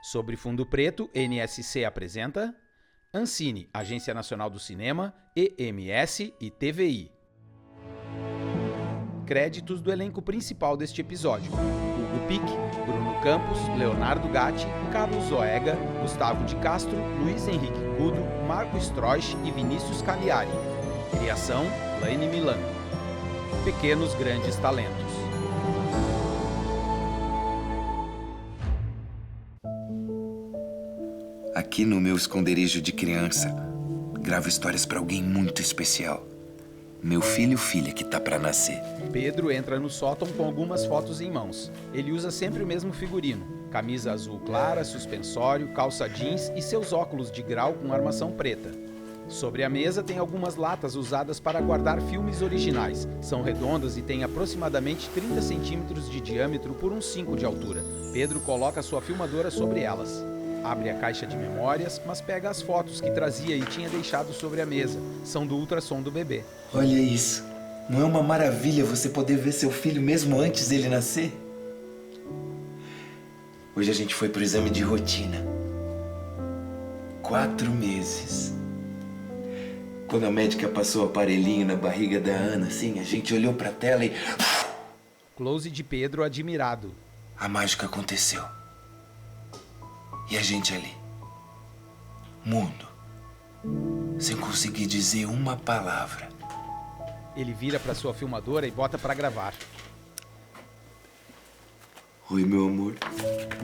Sobre fundo preto, NSC apresenta Ancine, Agência Nacional do Cinema, EMS e TVI. Créditos do elenco principal deste episódio: Hugo Pick, Bruno Campos, Leonardo Gatti, Carlos Zoega, Gustavo de Castro, Luiz Henrique Cudo, Marco Stroich e Vinícius Cagliari. Criação: Laine Milan. Pequenos Grandes Talentos. Aqui no meu esconderijo de criança, gravo histórias para alguém muito especial. Meu filho ou filha que tá para nascer. Pedro entra no sótão com algumas fotos em mãos. Ele usa sempre o mesmo figurino: camisa azul clara, suspensório, calça jeans e seus óculos de grau com armação preta. Sobre a mesa tem algumas latas usadas para guardar filmes originais. São redondas e têm aproximadamente 30 centímetros de diâmetro por uns 5 de altura. Pedro coloca sua filmadora sobre elas. Abre a caixa de memórias, mas pega as fotos que trazia e tinha deixado sobre a mesa. São do ultrassom do bebê. Olha isso. Não é uma maravilha você poder ver seu filho mesmo antes dele nascer? Hoje a gente foi pro exame de rotina. 4 meses. Quando a médica passou o aparelhinho na barriga da Ana, assim, a gente olhou pra tela e... Close de Pedro admirado. A mágica aconteceu. E a gente ali, mudo, sem conseguir dizer uma palavra. Ele vira para sua filmadora e bota para gravar. Oi, meu amor.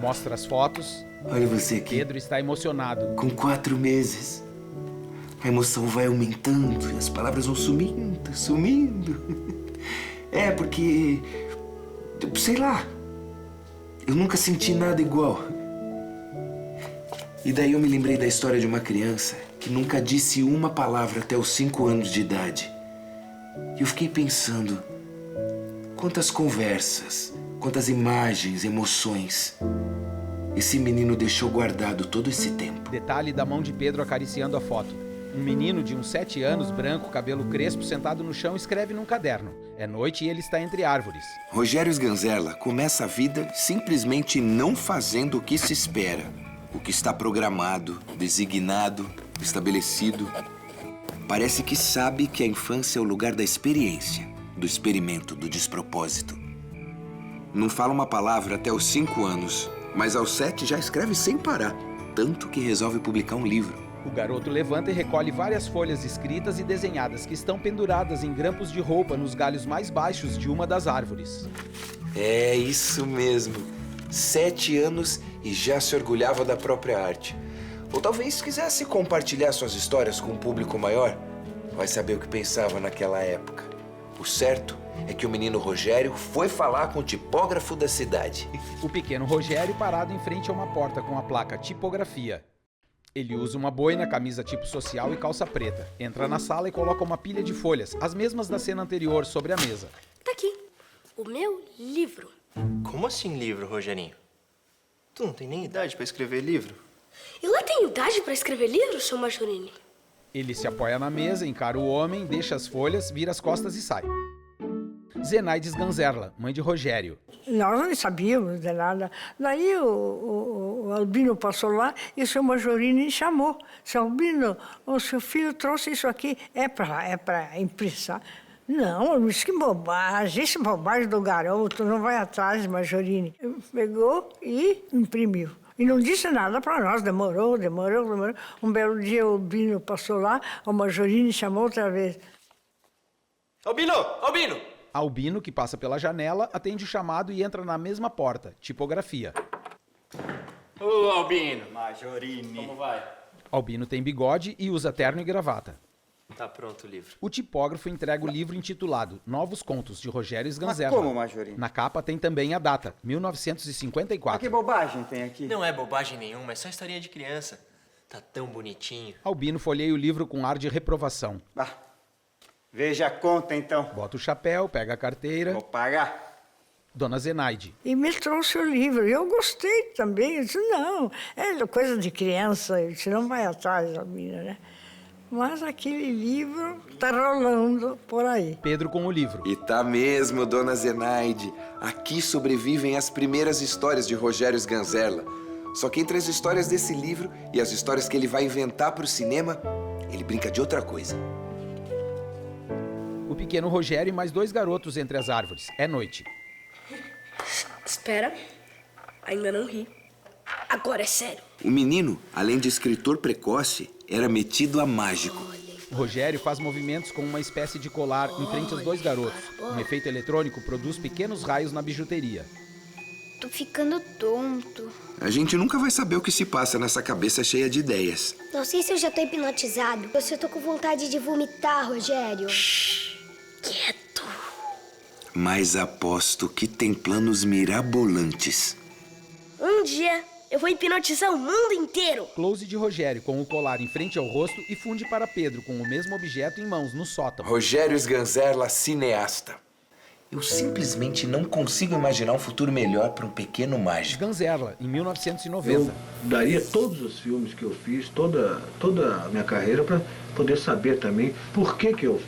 Mostra as fotos. Olha você aqui. Pedro está emocionado. Com 4 meses. A emoção vai aumentando e as palavras vão sumindo. É, porque... sei lá. Eu nunca senti nada igual. E daí eu me lembrei da história de uma criança que nunca disse uma palavra até os 5 anos de idade. E eu fiquei pensando, quantas conversas, quantas imagens, emoções esse menino deixou guardado todo esse tempo. Detalhe da mão de Pedro acariciando a foto. Um menino de uns 7 anos, branco, cabelo crespo, sentado no chão, escreve num caderno. É noite e ele está entre árvores. Rogério Sganzerla começa a vida simplesmente não fazendo o que se espera. O que está programado, designado, estabelecido. Parece que sabe que a infância é o lugar da experiência, do experimento, do despropósito. Não fala uma palavra até os 5 anos, mas aos 7 já escreve sem parar, tanto que resolve publicar um livro. O garoto levanta e recolhe várias folhas escritas e desenhadas que estão penduradas em grampos de roupa nos galhos mais baixos de uma das árvores. É isso mesmo. 7 anos e já se orgulhava da própria arte. Ou talvez quisesse compartilhar suas histórias com um público maior. Vai saber o que pensava naquela época. O certo é que o menino Rogério foi falar com o tipógrafo da cidade. O pequeno Rogério parado em frente a uma porta com a placa tipografia. Ele usa uma boina, camisa tipo social e calça preta. Entra na sala e coloca uma pilha de folhas, as mesmas da cena anterior, sobre a mesa. Tá aqui, o meu livro. Como assim livro, Rogerinho? Tu não tem nem idade pra escrever livro? Eu lá tenho idade pra escrever livro, seu Majorini? Ele se apoia na mesa, encara o homem, deixa as folhas, vira as costas e sai. Zenaide Sganzerla, mãe de Rogério. Nós não sabíamos de nada. Daí o Albino passou lá e o seu Majorini chamou. Seu Albino, o seu filho trouxe isso aqui, é para impressar. Não, disse que bobagem, isso é bobagem do garoto, não vai atrás, Majorini. Pegou e imprimiu. E não disse nada para nós, demorou. Um belo dia o Albino passou lá, o Majorini chamou outra vez. Albino! Albino! Albino, que passa pela janela, atende o chamado e entra na mesma porta, tipografia. Ô, Albino! Majorini. Como vai? Albino tem bigode e usa terno e gravata. Tá pronto o livro. O tipógrafo entrega o livro intitulado Novos Contos, de Rogério Sganzerla. Mas como, Majorini? Na capa tem também a data, Mas 1954. que bobagem tem aqui? Não é bobagem nenhuma, é só historinha de criança. Tá tão bonitinho. Albino folheia o livro com ar de reprovação. Bah, veja a conta, então. Bota o chapéu, pega a carteira. Vou pagar. Dona Zenaide. E me trouxe o livro. E eu gostei também. Eu disse, não, é coisa de criança. Eu disse, não vai atrás, Albino, né? Mas aquele livro tá rolando por aí. Pedro com o livro. E tá mesmo, Dona Zenaide. Aqui sobrevivem as primeiras histórias de Rogério Sganzerla. Só que entre as histórias desse livro e as histórias que ele vai inventar para o cinema, ele brinca de outra coisa. O pequeno Rogério e mais 2 garotos entre as árvores. É noite. Espera. Ainda não ri. Agora é sério. O menino, além de escritor precoce, era metido a mágico. O Rogério faz movimentos com uma espécie de colar em frente aos 2 garotos. Um efeito eletrônico produz pequenos raios na bijuteria. Tô ficando tonto. A gente nunca vai saber o que se passa nessa cabeça cheia de ideias. Não sei se eu já tô hipnotizado. Eu só tô com vontade de vomitar, Rogério. Quieto. Mas aposto que tem planos mirabolantes. Um dia eu vou hipnotizar o mundo inteiro. Close de Rogério com o colar em frente ao rosto e funde para Pedro com o mesmo objeto em mãos no sótão. Rogério Sganzerla, cineasta. Eu simplesmente não consigo imaginar um futuro melhor para um pequeno mágico. Sganzerla, em 1990. Eu daria todos os filmes que eu fiz, toda a minha carreira, para poder saber também por que eu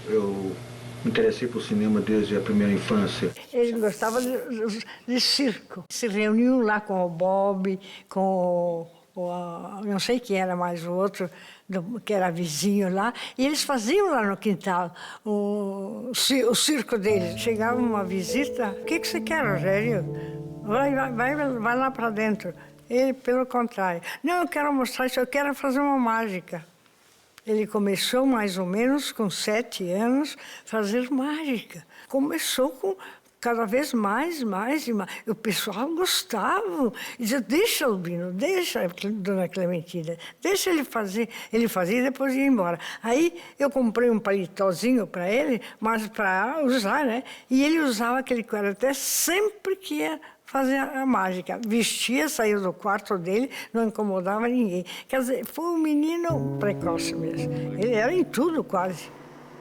me interessei por cinema desde a primeira infância. Ele gostava de circo. Se reuniam lá com o Bob, com não sei quem era mais o outro, que era vizinho lá, e eles faziam lá no quintal o circo deles. Chegava uma visita, o que você quer, Rogério? Vai lá para dentro. Ele, pelo contrário, não, eu quero mostrar isso, eu quero fazer uma mágica. Ele começou mais ou menos com 7 anos a fazer mágica. Começou com cada vez mais e mais. O pessoal gostava. E dizia, deixa, Albino, deixa, dona Clementina, deixa ele fazer. Ele fazia e depois ia embora. Aí eu comprei um paletózinho para ele, mas para usar, né? E ele usava aquele até sempre que ia fazer a mágica. Vestia, saiu do quarto dele, não incomodava ninguém. Quer dizer, foi um menino precoce mesmo. Ele era em tudo quase.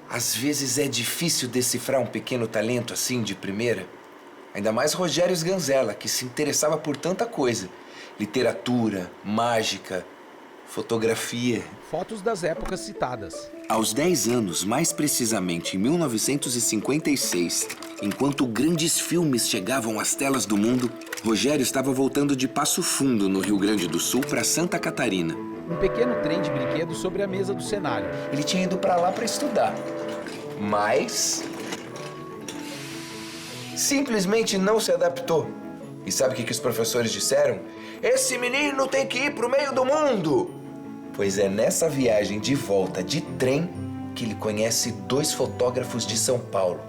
Às vezes é difícil decifrar um pequeno talento assim de primeira. Ainda mais Rogério Sganzerla, que se interessava por tanta coisa. Literatura, mágica, fotografia. Fotos das épocas citadas. Aos 10 anos, mais precisamente em 1956, enquanto grandes filmes chegavam às telas do mundo, Rogério estava voltando de Passo Fundo, no Rio Grande do Sul, para Santa Catarina. Um pequeno trem de brinquedo sobre a mesa do cenário. Ele tinha ido para lá para estudar, mas simplesmente não se adaptou. E sabe o que os professores disseram? Esse menino tem que ir para o meio do mundo! Pois é nessa viagem de volta de trem que ele conhece 2 fotógrafos de São Paulo.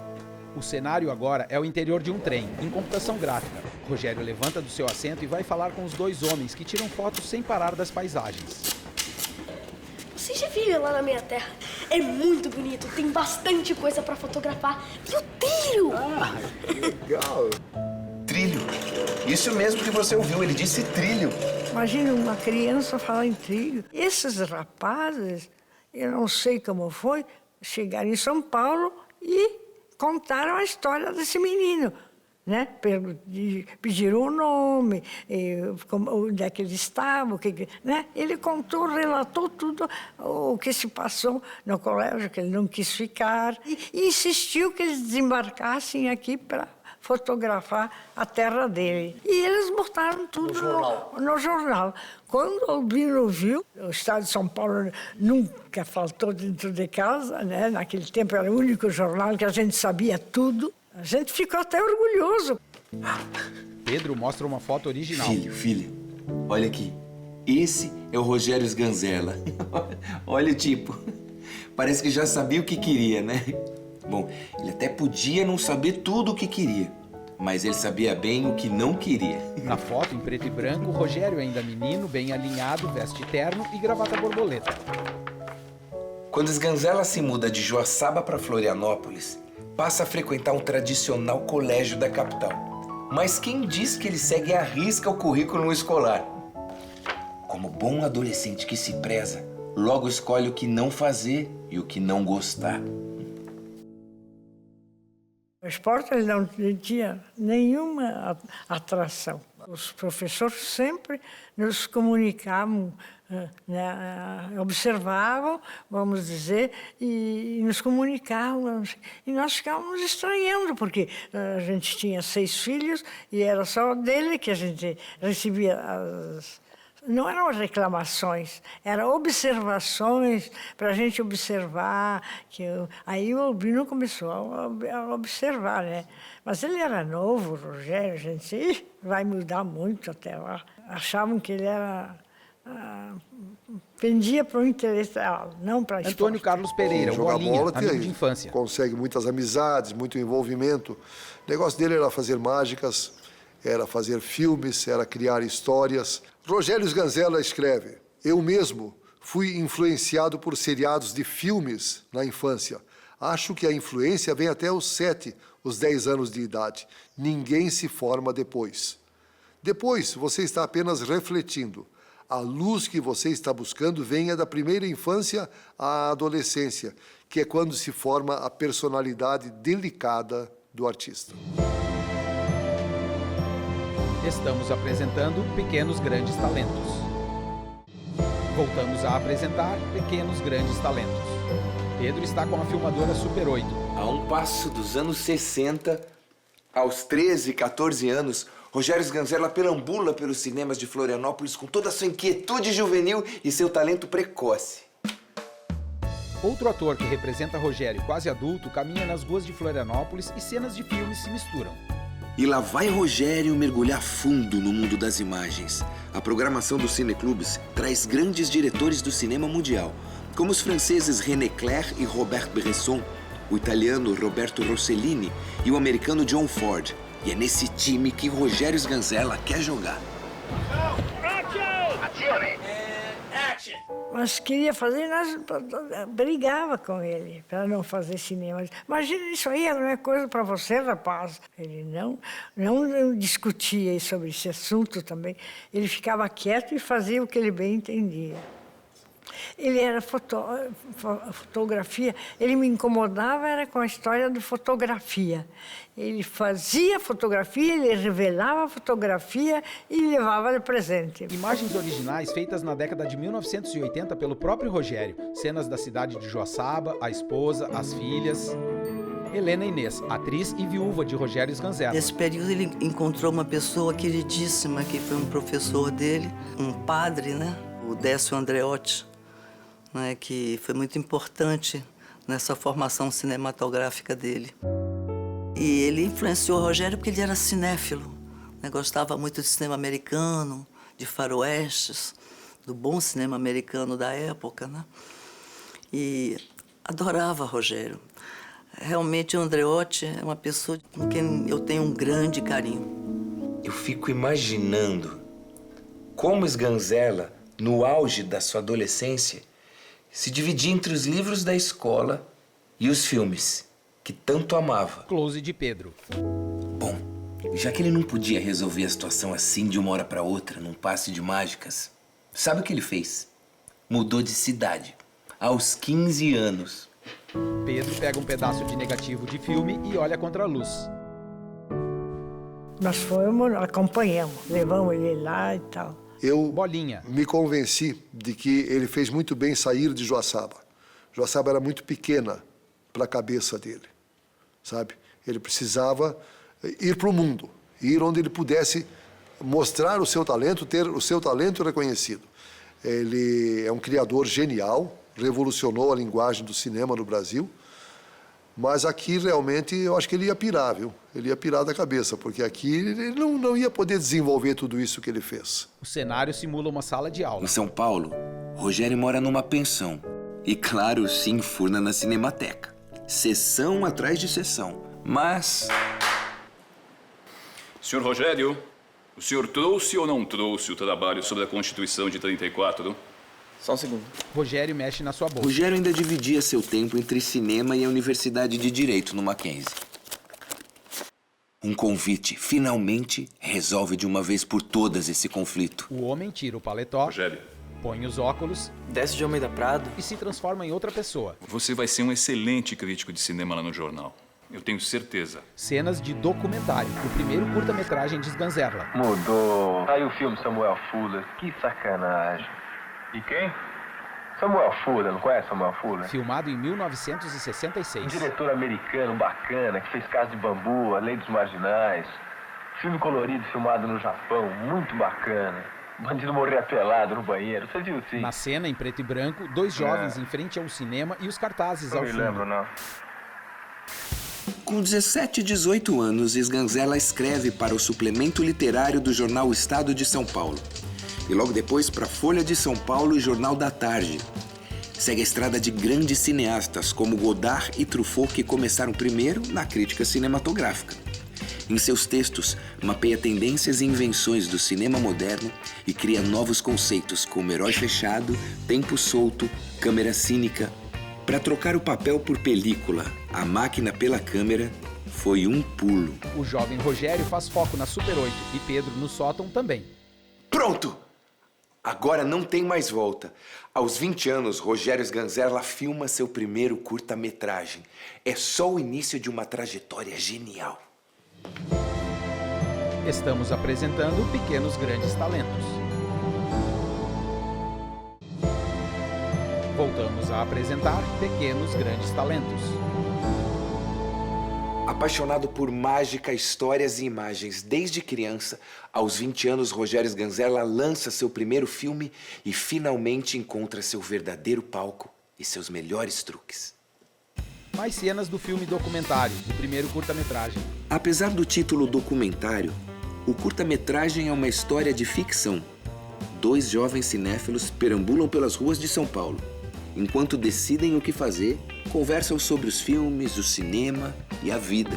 O cenário agora é o interior de um trem, em computação gráfica. Rogério levanta do seu assento e vai falar com os 2 homens que tiram fotos sem parar das paisagens. Você já viu lá na minha terra? É muito bonito, tem bastante coisa para fotografar. E o trilho! Ah, que legal! Trilho. Isso mesmo que você ouviu, ele disse trilho. Imagina uma criança falar em trilho. Esses rapazes, eu não sei como foi, chegaram em São Paulo e contaram a história desse menino, né? Pediram o nome, onde é que ele estava, né? Ele contou, relatou tudo o que se passou no colégio, que ele não quis ficar, e insistiu que eles desembarcassem aqui para fotografar a terra dele. E eles botaram tudo no jornal. Quando o Albino viu, o Estado de São Paulo nunca faltou dentro de casa, né? Naquele tempo era o único jornal que a gente sabia tudo. A gente ficou até orgulhoso. Pedro mostra uma foto original. Filho, olha aqui. Esse é o Rogério Sganzerla. Olha o tipo. Parece que já sabia o que queria, né? Bom, ele até podia não saber tudo o que queria, mas ele sabia bem o que não queria. Na foto, em preto e branco, Rogério, ainda menino, bem alinhado, veste terno e gravata borboleta. Quando Sganzerla se muda de Joaçaba para Florianópolis, passa a frequentar um tradicional colégio da capital. Mas quem diz que ele segue à risca o currículo escolar? Como bom adolescente que se preza, logo escolhe o que não fazer e o que não gostar. O esporte ele não tinha nenhuma atração. Os professores sempre nos comunicavam, né, observavam, vamos dizer, e nos comunicavam. E nós ficávamos estranhando, porque a gente tinha 6 filhos e era só dele que a gente recebia Não eram reclamações, eram observações para a gente observar. Aí o Albino começou a observar, né? Mas ele era novo, Rogério, a gente vai mudar muito até lá. Achavam que ele era... pendia para o intelectual, não para a esporte. Antônio Carlos Pereira, o jogar Bolinha, bola, amigo de infância. Consegue muitas amizades, muito envolvimento. O negócio dele era fazer mágicas, era fazer filmes, era criar histórias. Rogério Sganzella escreve: eu mesmo fui influenciado por seriados de filmes na infância. Acho que a influência vem até os 7, os 10 anos de idade. Ninguém se forma depois. Depois, você está apenas refletindo. A luz que você está buscando venha da primeira infância à adolescência, que é quando se forma a personalidade delicada do artista. Estamos apresentando Pequenos Grandes Talentos. Voltamos a apresentar Pequenos Grandes Talentos. Pedro está com a filmadora Super 8. A um passo dos anos 60, aos 13, 14 anos, Rogério Sganzella perambula pelos cinemas de Florianópolis com toda a sua inquietude juvenil e seu talento precoce. Outro ator que representa Rogério quase adulto caminha nas ruas de Florianópolis e cenas de filmes se misturam. E lá vai Rogério mergulhar fundo no mundo das imagens. A programação dos cineclubes traz grandes diretores do cinema mundial, como os franceses René Clair e Robert Bresson, o italiano Roberto Rossellini e o americano John Ford. E é nesse time que Rogério Sganzella quer jogar. Mas queria fazer, nós brigava com ele para não fazer cinema. Imagina, isso aí não é coisa para você, rapaz. Ele não discutia sobre esse assunto também. Ele ficava quieto e fazia o que ele bem entendia. Ele era fotografia, ele me incomodava era com a história da fotografia. Ele fazia fotografia, ele revelava a fotografia e levava de presente. Imagens originais feitas na década de 1980 pelo próprio Rogério. Cenas da cidade de Joaçaba, a esposa, as filhas. Helena Inês, atriz e viúva de Rogério Sganzella. Nesse período ele encontrou uma pessoa queridíssima, que foi um professor dele, um padre, né? O Décio Andreotti, né, que foi muito importante nessa formação cinematográfica dele. E ele influenciou o Rogério porque ele era cinéfilo, né, gostava muito de cinema americano, de faroestes, do bom cinema americano da época, né? E adorava Rogério. Realmente o Andreotti é uma pessoa com quem eu tenho um grande carinho. Eu fico imaginando como Sganzella, no auge da sua adolescência, se dividia entre os livros da escola e os filmes, que tanto amava. Close de Pedro. Bom, já que ele não podia resolver a situação assim de uma hora para outra, num passe de mágicas, sabe o que ele fez? Mudou de cidade, aos 15 anos. Pedro pega um pedaço de negativo de filme e olha contra a luz. Nós fomos, acompanhamos, levamos ele lá e tal. Eu Bolinha. me convenci de que ele fez muito bem sair de Joaçaba. Joaçaba era muito pequena para a cabeça dele, sabe? Ele precisava ir para o mundo, ir onde ele pudesse mostrar o seu talento, ter o seu talento reconhecido. Ele é um criador genial, revolucionou a linguagem do cinema no Brasil, mas aqui realmente eu acho que ele ia pirar, viu? Ele ia pirar da cabeça, porque aqui ele não ia poder desenvolver tudo isso que ele fez. O cenário simula uma sala de aula. Em São Paulo, Rogério mora numa pensão. E, claro, se enfurna na Cinemateca. Sessão atrás de sessão. Mas... Senhor Rogério, o senhor trouxe ou não trouxe o trabalho sobre a Constituição de 34? Só um segundo. Rogério mexe na sua bolsa. Rogério ainda dividia seu tempo entre cinema e a Universidade de Direito no Mackenzie. Um convite, finalmente, resolve de uma vez por todas esse conflito. O homem tira o paletó, Rogério, põe os óculos Décio de Almeida Prado. e se transforma em outra pessoa. você vai ser um excelente crítico de cinema lá no jornal. Eu tenho certeza. Cenas de documentário, o primeiro curta-metragem de Sganzella. Mudou. Aí o filme Samuel Fuller. Que sacanagem. E quem? Samuel Fuller, não conhece Samuel Fuller? Filmado em 1966. Um diretor americano bacana que fez Casa de Bambu, A Lei dos Marginais. Filme colorido filmado no Japão, muito bacana. O bandido morria pelado no banheiro, você viu sim? Na cena, em preto e branco, dois jovens em frente ao cinema e os cartazes ao fundo. Não me lembro, não. Com 17 e 18 anos, Sganzella escreve para o suplemento literário do jornal O Estado de São Paulo. E logo depois para Folha de São Paulo e Jornal da Tarde. Segue a estrada de grandes cineastas como Godard e Truffaut, que começaram primeiro na crítica cinematográfica. Em seus textos, mapeia tendências e invenções do cinema moderno e cria novos conceitos como herói fechado, tempo solto, câmera cínica. Para trocar o papel por película, a máquina pela câmera, foi um pulo. O jovem Rogério faz foco na Super 8 e Pedro no sótão também. Pronto! Agora não tem mais volta. Aos 20 anos, Rogério Sganzella filma seu primeiro curta-metragem. É só o início de uma trajetória genial. Estamos apresentando Pequenos Grandes Talentos. Voltamos a apresentar Pequenos Grandes Talentos. Apaixonado por mágica, histórias e imagens desde criança, aos 20 anos, Rogério Sganzella lança seu primeiro filme e finalmente encontra seu verdadeiro palco e seus melhores truques. Mais cenas do filme documentário, do primeiro curta-metragem. Apesar do título documentário, o curta-metragem é uma história de ficção. Dois jovens cinéfilos perambulam pelas ruas de São Paulo. Enquanto decidem o que fazer, conversam sobre os filmes, o cinema e a vida.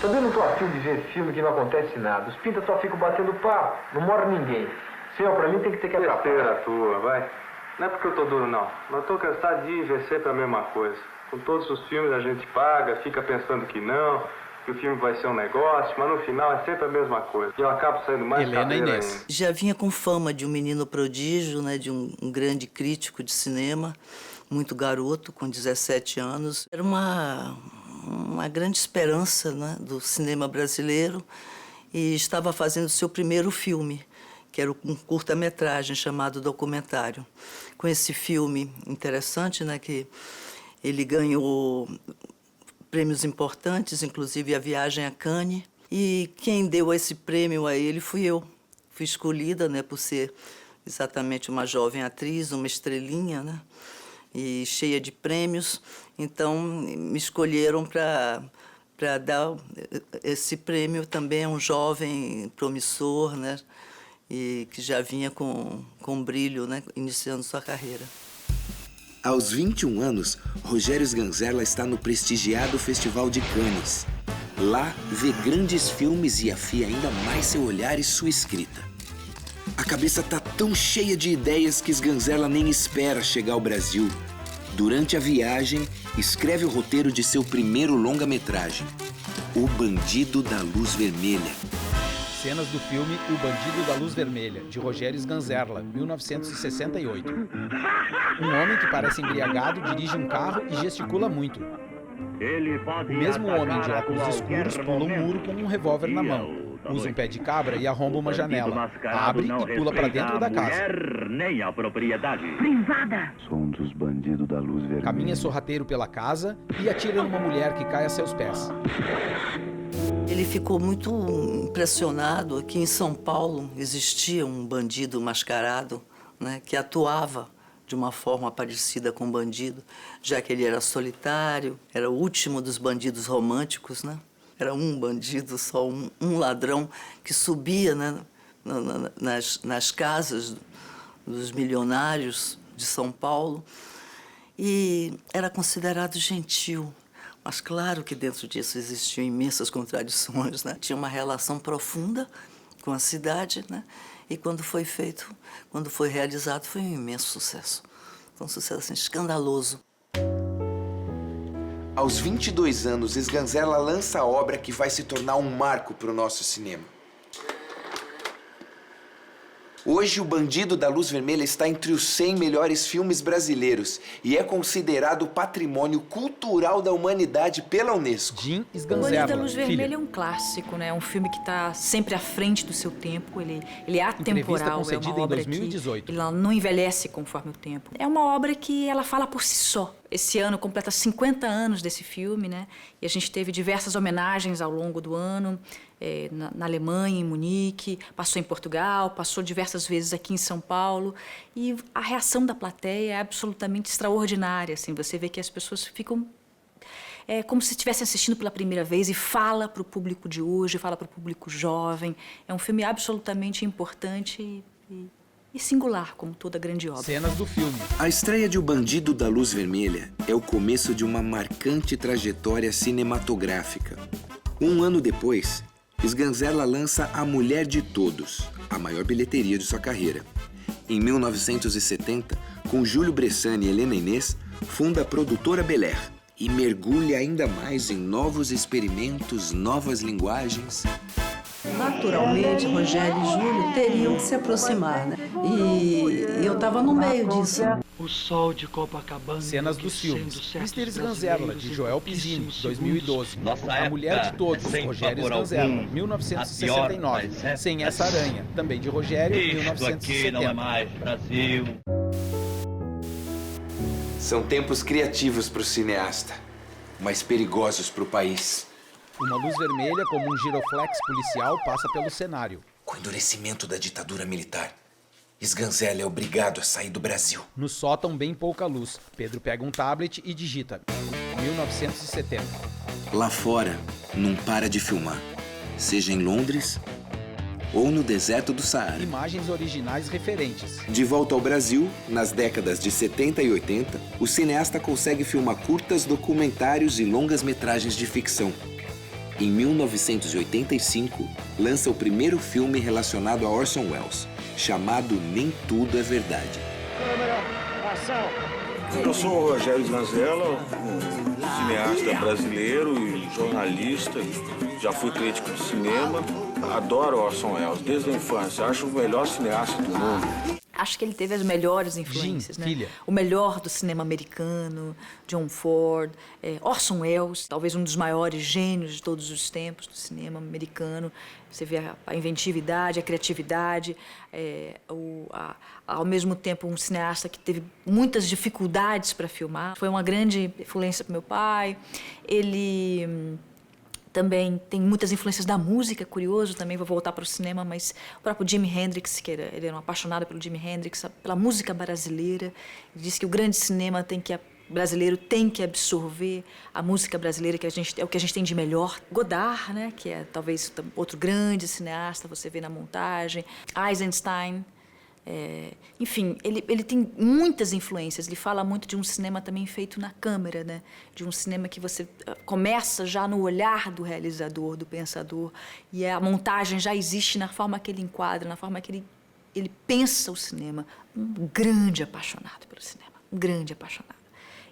Sabe, eu não tô afim de ver filme que não acontece nada. Os pintas só ficam batendo papo, não morre ninguém. Senhor, pra mim tem que ter que atrapalhar. Besteira tua, vai. Não é porque eu tô duro, não. Mas eu tô cansado de ver sempre a mesma coisa. Com todos os filmes a gente paga, fica pensando que não, que o filme vai ser um negócio, mas no final é sempre a mesma coisa. E eu acabo saindo mais cadeira ainda. Já vinha com fama de um menino prodígio, né, de um grande crítico de cinema, muito garoto, com 17 anos. Era uma grande esperança, né, do cinema brasileiro e estava fazendo seu primeiro filme, que era um curta-metragem chamado Documentário. Com esse filme interessante, né, que ele ganhou prêmios importantes, inclusive a Viagem a Cannes. E quem deu esse prêmio a ele fui eu. Fui escolhida, né, por ser exatamente uma jovem atriz, uma estrelinha, né, e cheia de prêmios. Então, me escolheram para dar esse prêmio também a um jovem promissor, né, e que já vinha com brilho, né, iniciando sua carreira. Aos 21 anos, Rogério Sganzella está no prestigiado Festival de Cannes. Lá, vê grandes filmes e afia ainda mais seu olhar e sua escrita. A cabeça tá tão cheia de ideias que Sganzella nem espera chegar ao Brasil. Durante a viagem, escreve o roteiro de seu primeiro longa-metragem, O Bandido da Luz Vermelha. Cenas do filme O Bandido da Luz Vermelha, de Rogério Sganzella, 1968. Um homem que parece embriagado dirige um carro e gesticula muito. O mesmo homem de óculos escuros pula um muro com um revólver na mão. Usa um pé de cabra e arromba uma janela. Abre e pula para dentro da casa. Nem a propriedade. Sou um dos bandidos da luz vermelha. Caminha sorrateiro pela casa e atira numa mulher que cai a seus pés. Ele ficou muito impressionado que em São Paulo existia um bandido mascarado, né, que atuava de uma forma parecida com um bandido, já que ele era solitário, era o último dos bandidos românticos, né? Era um bandido, só um ladrão que subia, né, nas casas dos milionários de São Paulo e era considerado gentil. Mas claro que dentro disso existiam imensas contradições, né? Tinha uma relação profunda com a cidade, né? E quando foi feito, quando foi realizado, foi um imenso sucesso. Foi um sucesso assim, escandaloso. Aos 22 anos, Sganzella lança a obra que vai se tornar um marco para o nosso cinema. Hoje, O Bandido da Luz Vermelha está entre os 100 melhores filmes brasileiros e é considerado patrimônio cultural da humanidade pela Unesco. Jim O Sganzella, Bandido da Luz Vermelha filha. é um clássico, né? É um filme que está sempre à frente do seu tempo. Ele é atemporal, é uma concedida em obra 2018. que ela não envelhece conforme o tempo. É uma obra que ela fala por si só. Esse ano completa 50 anos desse filme, né? E a gente teve diversas homenagens ao longo do ano, na Alemanha, em Munique, passou em Portugal, passou diversas vezes aqui em São Paulo. E a reação da plateia é absolutamente extraordinária, assim. Você vê que as pessoas ficam como se estivessem assistindo pela primeira vez e fala para o público de hoje, fala para o público jovem. É um filme absolutamente importante e singular, como toda grande obra. Cenas do filme. A estreia de O Bandido da Luz Vermelha é o começo de uma marcante trajetória cinematográfica. Um ano depois, Sganzerla lança A Mulher de Todos, a maior bilheteria de sua carreira. Em 1970, com Júlio Bressani e Helena Inês, funda a produtora Bel Air e mergulha ainda mais em novos experimentos, novas linguagens. Naturalmente, Rogério e Júlio teriam que se aproximar, né? E eu estava no meio disso. O sol de Copacabana. Cenas dos filmes. Mr. Sganzerla, de Joel Pizzini, 2012. A Mulher de Todos, Rogério Sganzerla, 1969. Sem Essa Aranha, também de Rogério, 1970. Não é mais Brasil. São tempos criativos para o cineasta, mas perigosos para o país. Uma luz vermelha, como um giroflex policial, passa pelo cenário. Com o endurecimento da ditadura militar, Sganzerla é obrigado a sair do Brasil. No sótão, bem pouca luz. Pedro pega um tablet e digita 1970. Lá fora, não para de filmar. Seja em Londres ou no deserto do Saara. Imagens originais referentes. De volta ao Brasil, nas décadas de 70 e 80, o cineasta consegue filmar curtas, documentários e longas-metragens de ficção. Em 1985, lança o primeiro filme relacionado a Orson Welles, chamado Nem Tudo é Verdade. Eu sou o Rogério Sganzerla, um cineasta brasileiro e jornalista. Já fui crítico de cinema. Adoro Orson Welles desde a infância. Acho o melhor cineasta do mundo. Acho que ele teve as melhores influências, né? Filha. O melhor do cinema americano, John Ford, Orson Welles, talvez um dos maiores gênios de todos os tempos do cinema americano. Você vê a inventividade, a criatividade, ao mesmo tempo um cineasta que teve muitas dificuldades para filmar. Foi uma grande influência para meu pai. Ele também tem muitas influências da música, curioso, também vou voltar para o cinema, mas o próprio Jimi Hendrix, ele era um apaixonado pelo Jimi Hendrix, pela música brasileira. Ele disse que o grande cinema brasileiro tem que absorver a música brasileira, que é o que a gente tem de melhor. Godard, né, que é talvez outro grande cineasta, você vê na montagem. Eisenstein. Enfim, ele tem muitas influências. Ele fala muito de um cinema também feito na câmera, né? De um cinema que você começa já no olhar do realizador, do pensador, e a montagem já existe na forma que ele enquadra, na forma que ele pensa o cinema. Um grande apaixonado pelo cinema, um grande apaixonado.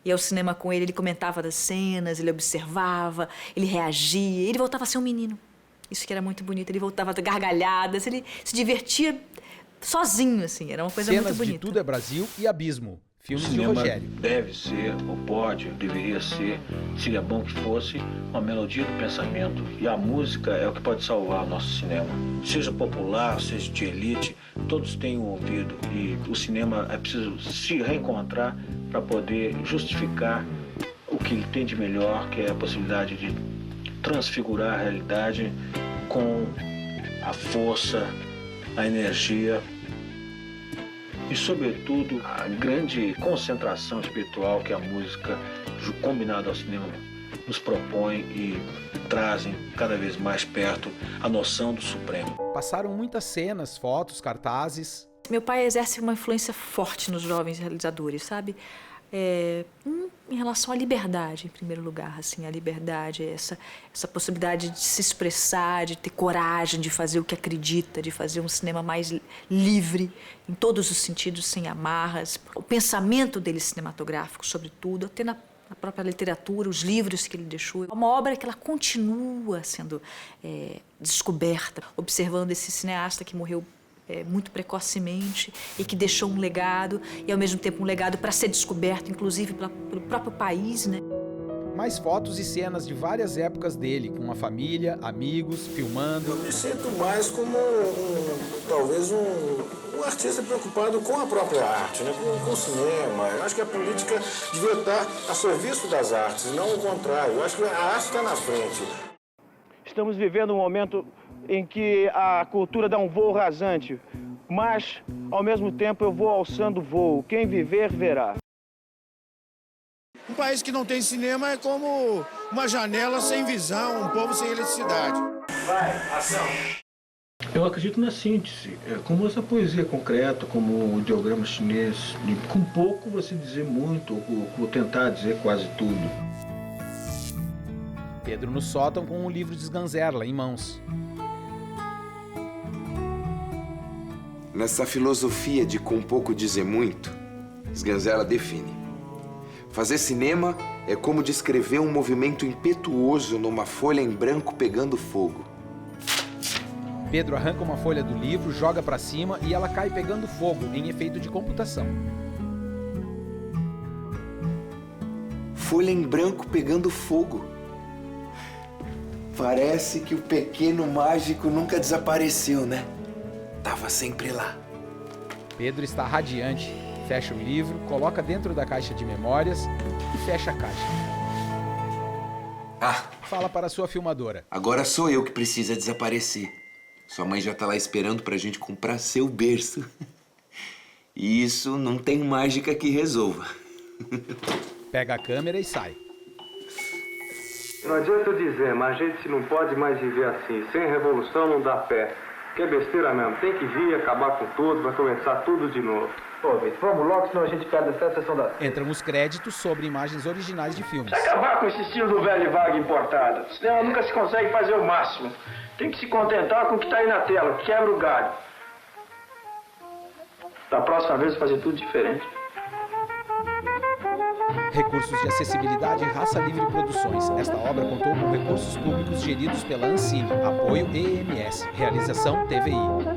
E ao cinema com ele comentava das cenas, ele observava, ele reagia, ele voltava a ser um menino. Isso que era muito bonito, ele voltava a ter gargalhadas, ele se divertia sozinho, assim, era uma coisa muito bonita. Cenas de Tudo é Brasil e Abismo, filmes de cinema Rogério. Deve ser, ou pode, deveria ser, seria bom que fosse uma melodia do pensamento. E a música é o que pode salvar o nosso cinema. Seja popular, seja de elite, todos têm um ouvido. E o cinema é preciso se reencontrar para poder justificar o que ele tem de melhor, que é a possibilidade de transfigurar a realidade com a força, a energia e, sobretudo, a grande concentração espiritual que a música, combinada ao cinema, nos propõe e trazem cada vez mais perto a noção do Supremo. Passaram muitas cenas, fotos, cartazes. Meu pai exerce uma influência forte nos jovens realizadores, sabe? Em relação à liberdade, em primeiro lugar, assim, a liberdade, essa possibilidade de se expressar, de ter coragem de fazer o que acredita, de fazer um cinema mais livre, em todos os sentidos, sem amarras. O pensamento dele cinematográfico, sobretudo, até na própria literatura, os livros que ele deixou. É uma obra que ela continua sendo descoberta, observando esse cineasta que morreu muito precocemente e que deixou um legado, e ao mesmo tempo um legado para ser descoberto, inclusive pelo próprio país, né? Mais fotos e cenas de várias épocas dele, com a família, amigos, filmando. Eu me sinto mais como talvez um um artista preocupado com a própria arte, né? com o cinema. Eu acho que a política devia estar a serviço das artes, não o contrário. Eu acho que a arte está na frente. Estamos vivendo um momento em que a cultura dá um voo rasante, mas, ao mesmo tempo, eu vou alçando voo. Quem viver, verá. Um país que não tem cinema é como uma janela sem visão, um povo sem eletricidade. Vai, ação! Eu acredito na síntese, como essa poesia concreta, como o ideograma chinês, de com pouco você dizer muito, ou tentar dizer quase tudo. Pedro no sótão com o livro de Sganzerla em mãos. Nessa filosofia de com pouco dizer muito, Sganzerla define: fazer cinema é como descrever um movimento impetuoso numa folha em branco pegando fogo. Pedro arranca uma folha do livro, joga para cima e ela cai pegando fogo, em efeito de computação. Folha em branco pegando fogo. Parece que o pequeno mágico nunca desapareceu, né? Tava sempre lá. Pedro está radiante. Fecha o livro, coloca dentro da caixa de memórias e fecha a caixa. Fala para sua filmadora. Agora sou eu que precisa desaparecer. Sua mãe já tá lá esperando pra gente comprar seu berço. E isso não tem mágica que resolva. Pega a câmera e sai. Não adianta eu dizer, mas a gente não pode mais viver assim. Sem revolução não dá pé. Que é besteira mesmo. Tem que vir, acabar com tudo, vai começar tudo de novo. Pô, Vitor, vamos logo, senão a gente perde até a sessão da... Entram os créditos sobre imagens originais de filmes. Precisa acabar com esse estilo do velho e vaga importado. Senão nunca se consegue fazer o máximo. Tem que se contentar com o que tá aí na tela, quebra o galho. Da próxima vez fazer tudo diferente. Recursos de acessibilidade Raça Livre Produções. Esta obra contou com recursos públicos geridos pela Ancine. Apoio EMS. Realização TVI.